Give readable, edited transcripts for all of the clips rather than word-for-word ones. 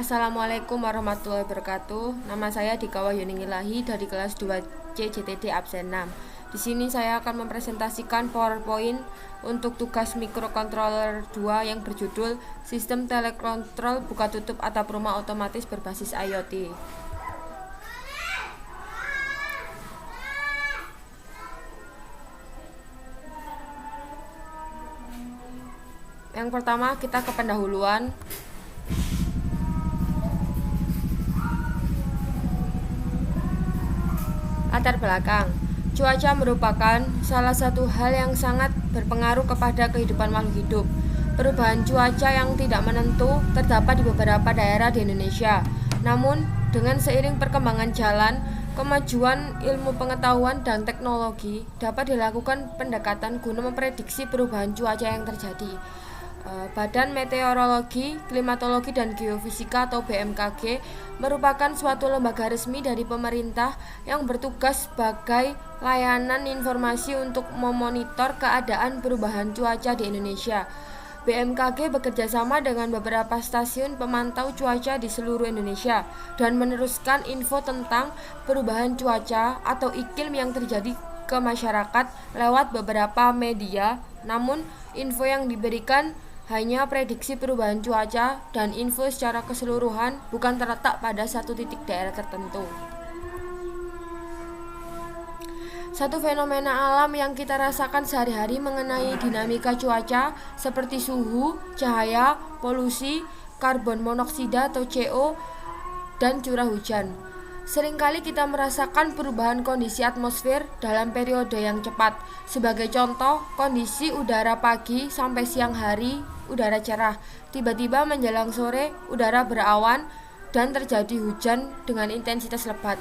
Assalamualaikum warahmatullahi wabarakatuh. Nama saya Dika Wahyuning Ilahi dari kelas 2C JTD absen 6. Di sini saya akan mempresentasikan PowerPoint untuk tugas microcontroller 2 yang berjudul Sistem Telekontrol Buka Tutup Atap Rumah Otomatis Berbasis IoT. Yang pertama, kita ke pendahuluan. Latar belakang. Cuaca merupakan salah satu hal yang sangat berpengaruh kepada kehidupan makhluk hidup. Perubahan cuaca yang tidak menentu terdapat di beberapa daerah di Indonesia. Namun, dengan seiring perkembangan jalan, kemajuan ilmu pengetahuan dan teknologi, dapat dilakukan pendekatan guna memprediksi perubahan cuaca yang terjadi. Badan Meteorologi, Klimatologi dan Geofisika atau BMKG merupakan suatu lembaga resmi dari pemerintah yang bertugas sebagai layanan informasi untuk memonitor keadaan perubahan cuaca di Indonesia. BMKG bekerjasama dengan beberapa stasiun pemantau cuaca di seluruh Indonesia dan meneruskan info tentang perubahan cuaca atau iklim yang terjadi ke masyarakat lewat beberapa media. Namun, info yang diberikan hanya prediksi perubahan cuaca dan info secara keseluruhan, bukan terletak pada satu titik daerah tertentu. Satu fenomena alam yang kita rasakan sehari-hari mengenai dinamika cuaca seperti suhu, cahaya, polusi, karbon monoksida atau CO, dan curah hujan. Seringkali kita merasakan perubahan kondisi atmosfer dalam periode yang cepat. Sebagai contoh, kondisi udara pagi sampai siang hari, udara cerah. Tiba-tiba menjelang sore, udara berawan dan terjadi hujan dengan intensitas lebat.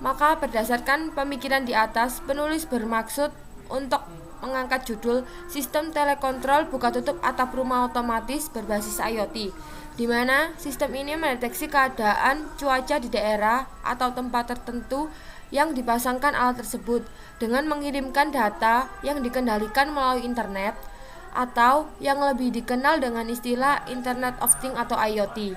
Maka berdasarkan pemikiran di atas, penulis bermaksud untuk mengangkat judul Sistem Telekontrol Buka Tutup Atap Rumah Otomatis Berbasis IoT, di mana sistem ini mendeteksi keadaan cuaca di daerah atau tempat tertentu yang dipasangkan alat tersebut dengan mengirimkan data yang dikendalikan melalui internet atau yang lebih dikenal dengan istilah Internet of Things atau IoT.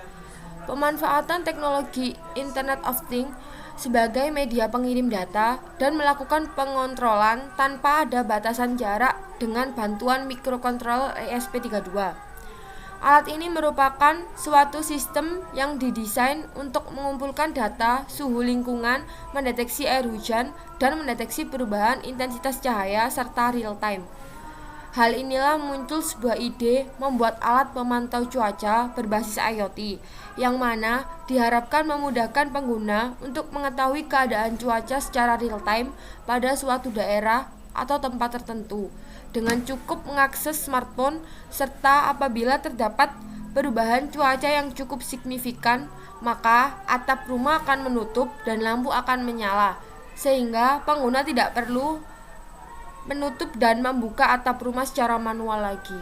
Pemanfaatan teknologi Internet of Things sebagai media pengirim data dan melakukan pengontrolan tanpa ada batasan jarak dengan bantuan mikrokontroller ESP32. Alat ini merupakan suatu sistem yang didesain untuk mengumpulkan data suhu lingkungan, mendeteksi air hujan, dan mendeteksi perubahan intensitas cahaya serta real time. Hal inilah muncul sebuah ide membuat alat pemantau cuaca berbasis IoT, yang mana diharapkan memudahkan pengguna untuk mengetahui keadaan cuaca secara real time pada suatu daerah atau tempat tertentu, dengan cukup mengakses smartphone, serta apabila terdapat perubahan cuaca yang cukup signifikan, maka atap rumah akan menutup dan lampu akan menyala, sehingga pengguna tidak perlu menutup dan membuka atap rumah secara manual lagi.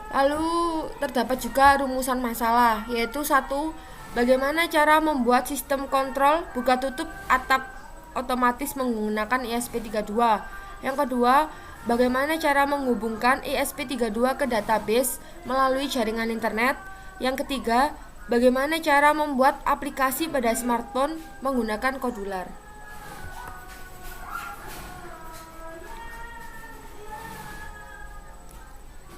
Lalu terdapat juga rumusan masalah, yaitu 1. Bagaimana cara membuat sistem kontrol buka tutup atap otomatis menggunakan ESP32. Yang kedua, bagaimana cara menghubungkan ESP32 ke database melalui jaringan internet. Yang ketiga, bagaimana cara membuat aplikasi pada smartphone menggunakan kodular.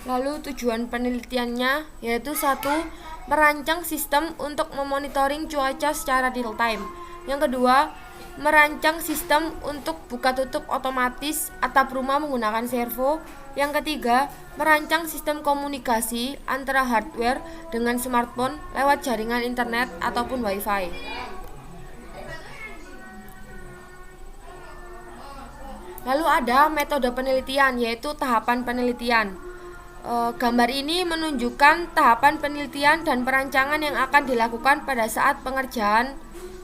Lalu tujuan penelitiannya yaitu 1. Merancang sistem untuk memonitoring cuaca secara real time. Yang kedua, merancang sistem untuk buka tutup otomatis atap rumah menggunakan servo. Yang ketiga, merancang sistem komunikasi antara hardware dengan smartphone lewat jaringan internet ataupun wifi. Lalu ada metode penelitian, yaitu tahapan penelitian. Gambar ini menunjukkan tahapan penelitian dan perancangan yang akan dilakukan pada saat pengerjaan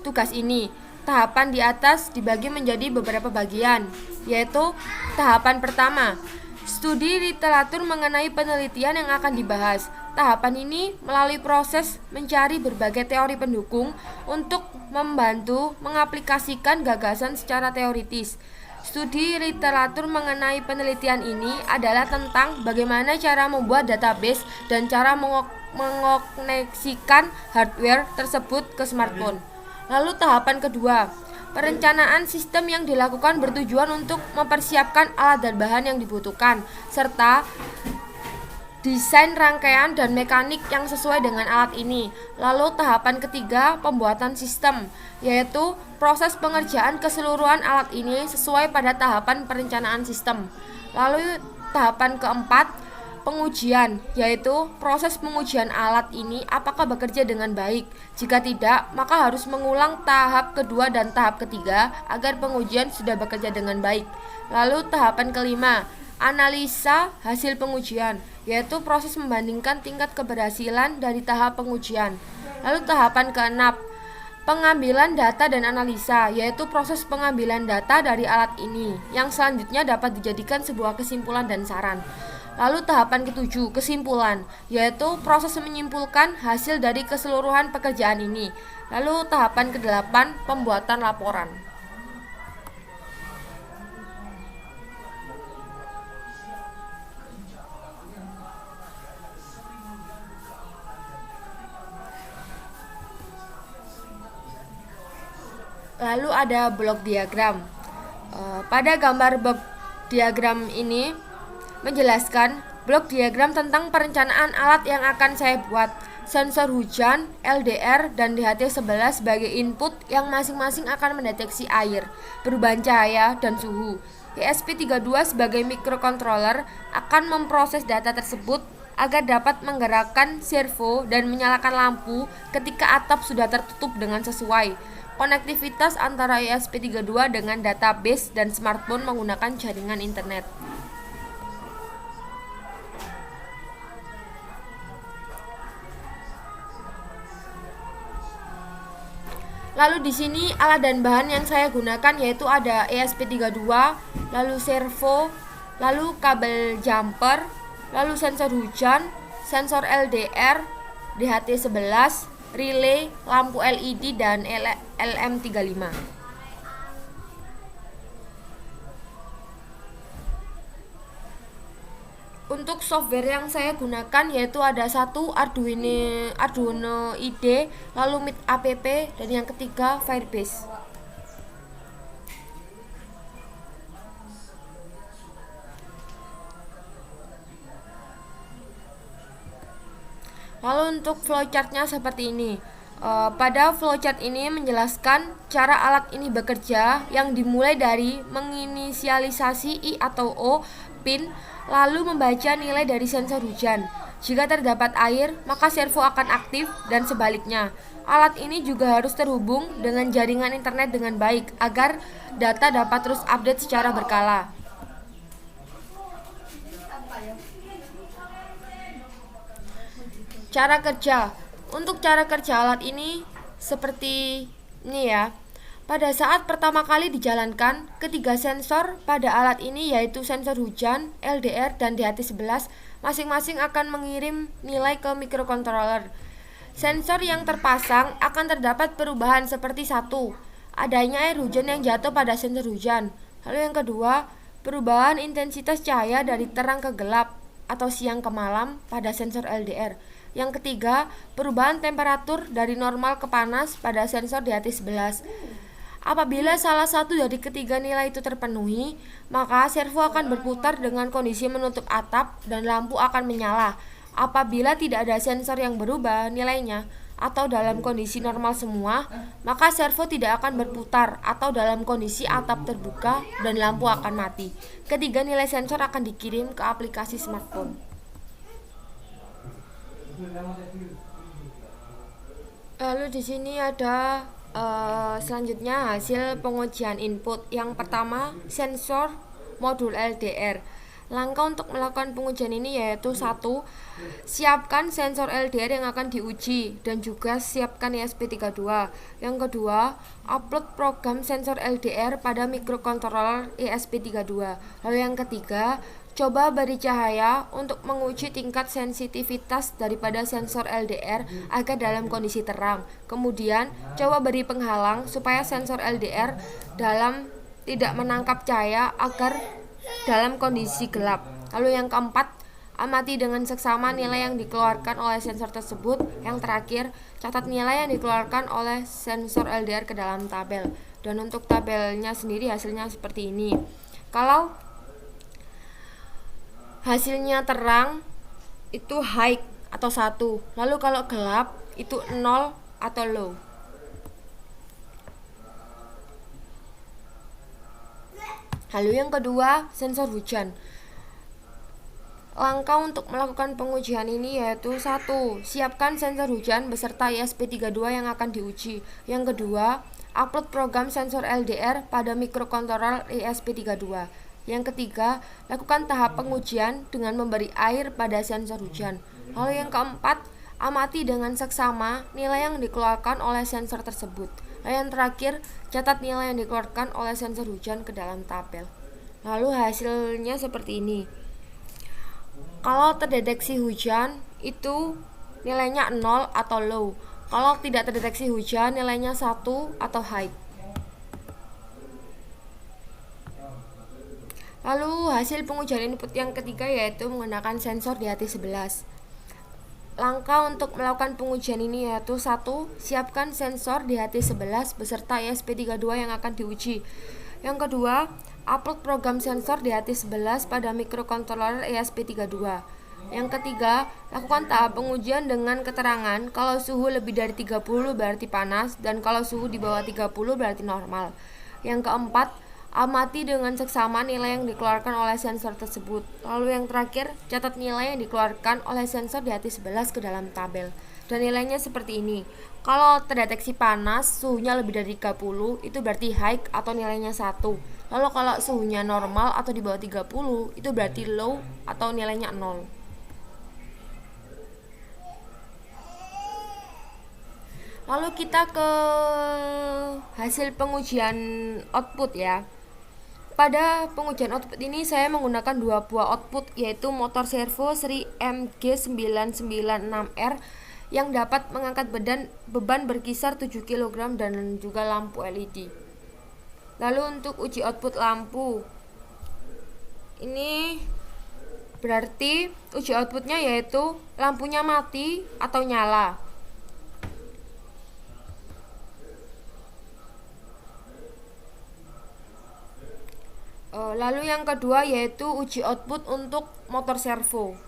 tugas ini. Tahapan di atas dibagi menjadi beberapa bagian, yaitu tahapan pertama, studi literatur mengenai penelitian yang akan dibahas. Tahapan ini melalui proses mencari berbagai teori pendukung untuk membantu mengaplikasikan gagasan secara teoritis. Studi literatur mengenai penelitian ini adalah tentang bagaimana cara membuat database dan cara mengoneksikan hardware tersebut ke smartphone. Lalu tahapan kedua, perencanaan sistem yang dilakukan bertujuan untuk mempersiapkan alat dan bahan yang dibutuhkan, serta desain rangkaian dan mekanik yang sesuai dengan alat ini. Lalu tahapan ketiga, pembuatan sistem, yaitu proses pengerjaan keseluruhan alat ini sesuai pada tahapan perencanaan sistem. Lalu tahapan keempat, pengujian, yaitu proses pengujian alat ini apakah bekerja dengan baik. Jika tidak, maka harus mengulang tahap kedua dan tahap ketiga agar pengujian sudah bekerja dengan baik. Lalu tahapan kelima, analisa hasil pengujian, yaitu proses membandingkan tingkat keberhasilan dari tahap pengujian. Lalu tahapan keenam, pengambilan data dan analisa, yaitu proses pengambilan data dari alat ini yang selanjutnya dapat dijadikan sebuah kesimpulan dan saran. Lalu tahapan ketujuh, kesimpulan, yaitu proses menyimpulkan hasil dari keseluruhan pekerjaan ini. Lalu tahapan kedelapan, pembuatan laporan. Lalu ada blok diagram. Pada gambar blok diagram ini menjelaskan blok diagram tentang perencanaan alat yang akan saya buat. Sensor hujan, LDR, dan DHT11 sebagai input yang masing-masing akan mendeteksi air, perubahan cahaya, dan suhu. ESP32 sebagai microcontroller akan memproses data tersebut agar dapat menggerakkan servo dan menyalakan lampu ketika atap sudah tertutup dengan sesuai. Konektivitas antara ESP32 dengan database dan smartphone menggunakan jaringan internet. Lalu di sini alat dan bahan yang saya gunakan yaitu ada ESP32, lalu servo, lalu kabel jumper, lalu sensor hujan, sensor LDR, DHT11, relay, lampu LED, dan LM35. Untuk software yang saya gunakan yaitu ada satu Arduino IDE, lalu Meet app, dan yang ketiga Firebase. Lalu untuk flowchartnya seperti ini. Pada flowchart ini menjelaskan cara alat ini bekerja yang dimulai dari menginisialisasi I atau O pin, lalu membaca nilai dari sensor hujan. Jika terdapat air, maka servo akan aktif dan sebaliknya. Alat ini juga harus terhubung dengan jaringan internet dengan baik agar data dapat terus update secara berkala. Cara kerja. Untuk cara kerja alat ini seperti ini ya. Pada saat pertama kali dijalankan, ketiga sensor pada alat ini yaitu sensor hujan, LDR, dan DHT11 masing-masing akan mengirim nilai ke microcontroller. Sensor yang terpasang akan terdapat perubahan seperti satu, adanya air hujan yang jatuh pada sensor hujan. Lalu yang kedua, perubahan intensitas cahaya dari terang ke gelap atau siang ke malam pada sensor LDR. Yang ketiga, perubahan temperatur dari normal ke panas pada sensor DHT11. Apabila salah satu dari ketiga nilai itu terpenuhi, maka servo akan berputar dengan kondisi menutup atap dan lampu akan menyala. Apabila tidak ada sensor yang berubah nilainya atau dalam kondisi normal semua, maka servo tidak akan berputar atau dalam kondisi atap terbuka dan lampu akan mati. Ketiga nilai sensor akan dikirim ke aplikasi smartphone. Lalu di sini ada selanjutnya hasil pengujian input. Yang pertama, sensor modul LDR. Langkah untuk melakukan pengujian ini yaitu 1. Siapkan sensor LDR yang akan diuji dan juga siapkan ESP32. Yang kedua, upload program sensor LDR pada microcontroller ESP32. Lalu yang ketiga, coba beri cahaya untuk menguji tingkat sensitivitas daripada sensor LDR agar dalam kondisi terang. Kemudian, coba beri penghalang supaya sensor LDR dalam tidak menangkap cahaya agar dalam kondisi gelap. Lalu yang keempat, amati dengan seksama nilai yang dikeluarkan oleh sensor tersebut. Yang terakhir, catat nilai yang dikeluarkan oleh sensor LDR ke dalam tabel. Dan untuk tabelnya sendiri hasilnya seperti ini. Kalau hasilnya terang itu high atau 1. Lalu kalau gelap itu 0 atau low. Lalu yang kedua, sensor hujan. Langkah untuk melakukan pengujian ini yaitu 1. Siapkan sensor hujan beserta ESP32 yang akan diuji. Yang kedua, upload program sensor LDR pada microcontroller ESP32. Yang ketiga, lakukan tahap pengujian dengan memberi air pada sensor hujan. Lalu yang keempat, amati dengan seksama nilai yang dikeluarkan oleh sensor tersebut. Lalu yang terakhir, catat nilai yang dikeluarkan oleh sensor hujan ke dalam tabel. Lalu hasilnya seperti ini. Kalau terdeteksi hujan, itu nilainya 0 atau low. Kalau tidak terdeteksi hujan, nilainya 1 atau high. Lalu hasil pengujian input yang ketiga yaitu menggunakan sensor DHT11. Langkah untuk melakukan pengujian ini yaitu 1. Siapkan sensor DHT11 beserta ESP32 yang akan diuji. Yang kedua, upload program sensor DHT11 pada microcontroller ESP32. Yang ketiga, lakukan tahap pengujian dengan keterangan kalau suhu lebih dari 30 berarti panas dan kalau suhu di bawah 30 berarti normal. Yang keempat, amati dengan seksama nilai yang dikeluarkan oleh sensor tersebut. Lalu yang terakhir, catat nilai yang dikeluarkan oleh sensor DHT11 ke dalam tabel. Dan nilainya seperti ini. Kalau terdeteksi panas, suhunya lebih dari 30, itu berarti high atau nilainya 1. Lalu kalau suhunya normal atau di bawah 30, itu berarti low atau nilainya 0. Lalu kita ke hasil pengujian output ya. Pada pengujian output ini saya menggunakan 2 buah output yaitu motor servo seri MG996R yang dapat mengangkat beban berkisar 7 kg dan juga lampu LED. Lalu untuk uji output lampu, ini berarti uji outputnya yaitu lampunya mati atau nyala. Lalu yang kedua yaitu uji output untuk motor servo.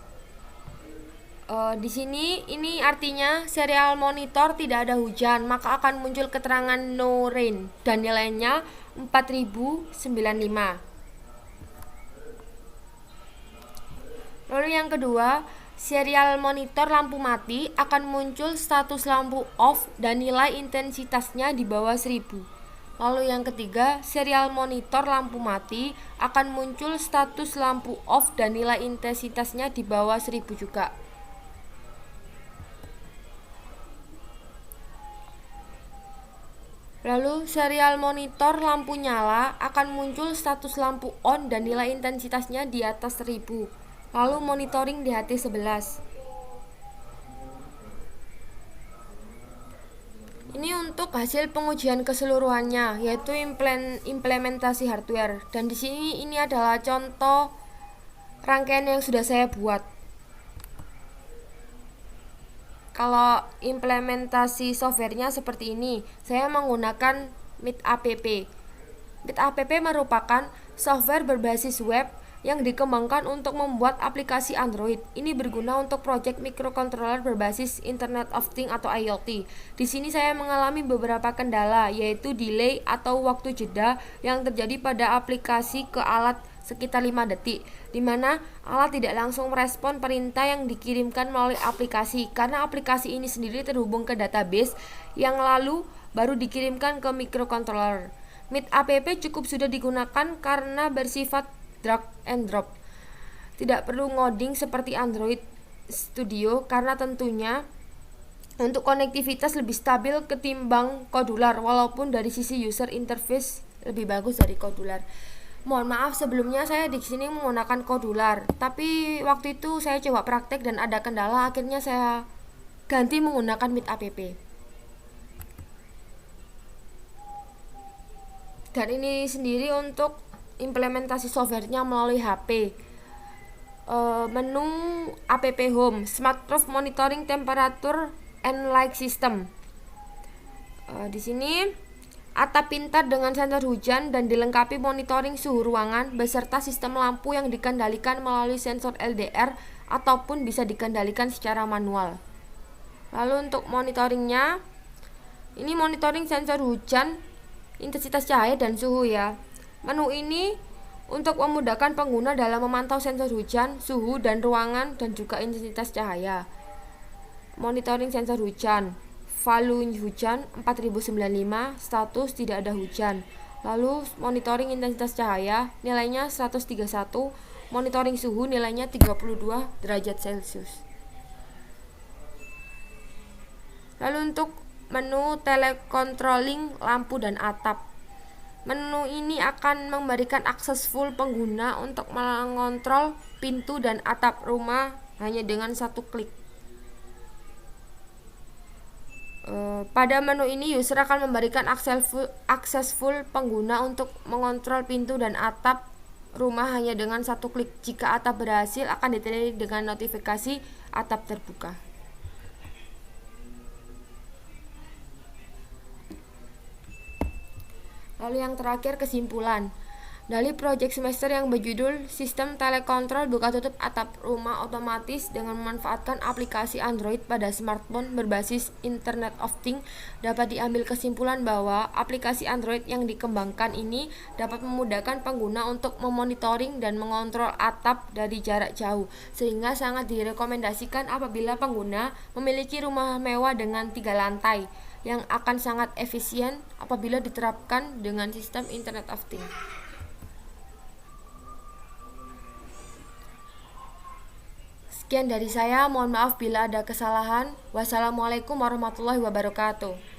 Di sini ini artinya serial monitor tidak ada hujan, maka akan muncul keterangan no rain dan nilainya 4095. Lalu yang kedua, serial monitor lampu mati akan muncul status lampu off dan nilai intensitasnya di bawah 1000. Lalu yang ketiga, serial monitor lampu mati akan muncul status lampu off dan nilai intensitasnya di bawah 1000 juga. Lalu serial monitor lampu nyala akan muncul status lampu on dan nilai intensitasnya di atas 1000. Lalu monitoring DHT11. Ini untuk hasil pengujian keseluruhannya, yaitu implementasi hardware. Dan di sini ini adalah contoh rangkaian yang sudah saya buat. Kalau implementasi softwarenya seperti ini, saya menggunakan Meet App. Meet App merupakan software berbasis web yang dikembangkan untuk membuat aplikasi Android. Ini berguna untuk proyek microcontroller berbasis Internet of Things atau IoT. Di sini saya mengalami beberapa kendala, yaitu delay atau waktu jeda yang terjadi pada aplikasi ke alat sekitar 5 detik, di mana alat tidak langsung merespon perintah yang dikirimkan melalui aplikasi karena aplikasi ini sendiri terhubung ke database yang lalu baru dikirimkan ke microcontroller. Meet App cukup sudah digunakan karena bersifat drag and drop. Tidak perlu ngoding seperti Android Studio karena tentunya untuk konektivitas lebih stabil ketimbang kodular, walaupun dari sisi user interface lebih bagus dari kodular. Mohon maaf sebelumnya saya di sini menggunakan kodular, tapi waktu itu saya coba praktek dan ada kendala, akhirnya saya ganti menggunakan Meet App. Dan ini sendiri untuk implementasi softwarenya melalui HP. Menu app home, smart roof monitoring temperature and light system. Di sini atap pintar dengan sensor hujan dan dilengkapi monitoring suhu ruangan beserta sistem lampu yang dikendalikan melalui sensor LDR ataupun bisa dikendalikan secara manual. Lalu untuk monitoringnya, ini monitoring sensor hujan, intensitas cahaya dan suhu ya. Menu ini untuk memudahkan pengguna dalam memantau sensor hujan, suhu dan ruangan dan juga intensitas cahaya. Monitoring sensor hujan, value hujan 4095, status tidak ada hujan. Lalu monitoring intensitas cahaya, nilainya 131, monitoring suhu nilainya 32 derajat Celcius. Lalu untuk menu telecontrolling lampu dan atap. Menu ini akan memberikan akses full pengguna untuk mengontrol pintu dan atap rumah hanya dengan satu klik. Pada menu ini user akan memberikan akses full pengguna untuk mengontrol pintu dan atap rumah hanya dengan satu klik. Jika atap berhasil akan diterima dengan notifikasi atap terbuka. Lalu yang terakhir, kesimpulan. Dari proyek semester yang berjudul Sistem Telekontrol Buka Tutup Atap Rumah Otomatis dengan memanfaatkan aplikasi Android pada smartphone berbasis Internet of Things, dapat diambil kesimpulan bahwa aplikasi Android yang dikembangkan ini dapat memudahkan pengguna untuk memonitoring dan mengontrol atap dari jarak jauh, sehingga sangat direkomendasikan apabila pengguna memiliki rumah mewah dengan 3 lantai, yang akan sangat efisien apabila diterapkan dengan sistem Internet of Things. Sekian dari saya, mohon maaf bila ada kesalahan. Wassalamualaikum warahmatullahi wabarakatuh.